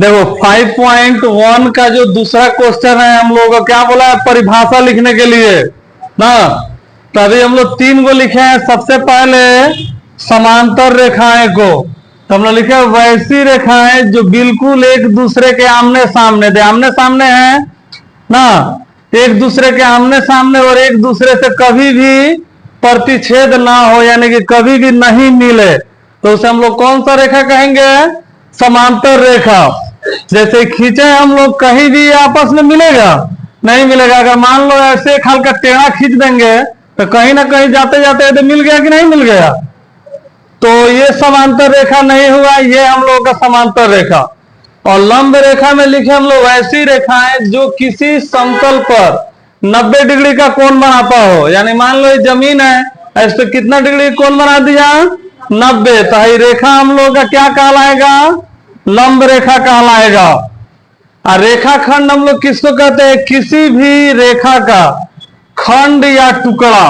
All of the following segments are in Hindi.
देखो 5.1 का जो दूसरा क्वेश्चन है, हम लोग को क्या बोला है परिभाषा लिखने के लिए ना। तभी हम लोग 3 को लिखे हैं। सबसे पहले समांतर रेखाएं को तो हम लोग लिखे वैसी रेखाएं जो बिल्कुल एक दूसरे के आमने सामने है ना, एक दूसरे के आमने सामने और एक दूसरे से कभी भी प्रतिच्छेद ना हो, यानी कि कभी भी नहीं मिले, तो उसे हम लोग कौन सा रेखा कहेंगे? समांतर रेखा। जैसे खींचे हम लोग, कहीं भी आपस में मिलेगा? नहीं मिलेगा। अगर मान लो ऐसे एक हल्का टेढ़ा खींच देंगे तो कहीं ना कहीं जाते जाते तो मिल गया कि नहीं मिल गया? तो ये समांतर रेखा नहीं हुआ, ये हम लोग का समांतर रेखा। और लंब रेखा में लिखे हम लोग ऐसी रेखाएं जो किसी समतल पर 90 डिग्री का कोण बनाता हो। यानी मान लो ये जमीन है, ऐसे कितना डिग्री कोण बना दिया? 90। तो ये रेखा हम लोग का क्या कहलाएगा? लंब रेखा कहलाएगा। और रेखा खंड हम लोग किसको कहते हैं? किसी भी रेखा का खंड या टुकड़ा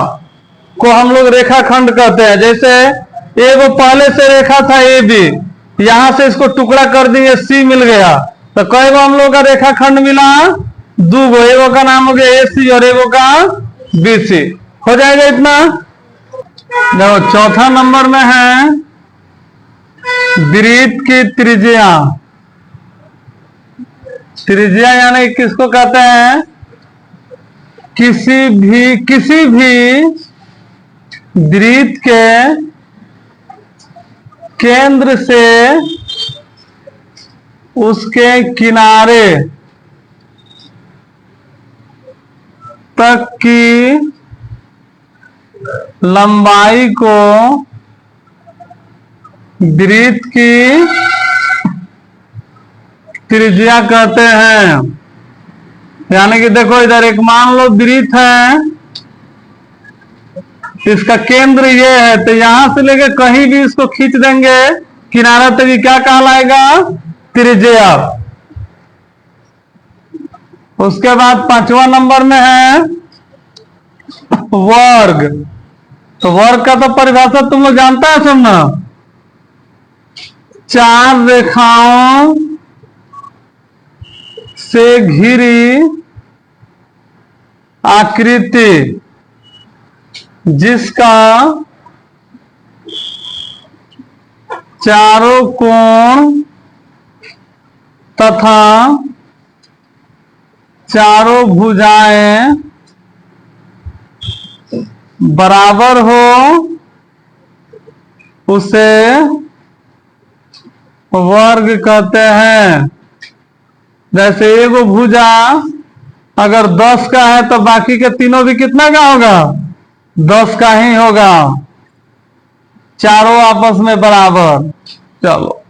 को हम लोग रेखा खंड कहते हैं। जैसे ए वो पहले से रेखा था ए बी, यहां से इसको टुकड़ा कर दिए, सी मिल गया, तो कई गो हम लोग का रेखा खंड मिला? 2 गो। एगो का नाम हो गया ए सी और एगो का बी सी। हो जाएगा इतना। देखो चौथा नंबर में है वृत्त की त्रिज्या। त्रिज्या यानी किसको कहते हैं? किसी भी वृत्त के केंद्र से उसके किनारे तक की लंबाई को वृत्त की त्रिज्या कहते हैं। यानी कि देखो इधर एक मान लो वृत्त है, इसका केंद्र ये है, तो यहां से लेके कहीं भी इसको खींच देंगे किनारा तक, तो क्या कहलाएगा? त्रिज्या। उसके बाद 5वां नंबर में है वर्ग। तो वर्ग का तो परिभाषा तुम लोग जानता है सब ना। 4 रेखाओं से घिरी आकृति जिसका चारों कोण तथा चारों भुजाएं बराबर हो, उसे वर्ग कहते हैं। जैसे एगो भुजा अगर 10 का है तो बाकी के तीनों भी कितना का होगा? 10 का ही होगा, चारों आपस में बराबर। चलो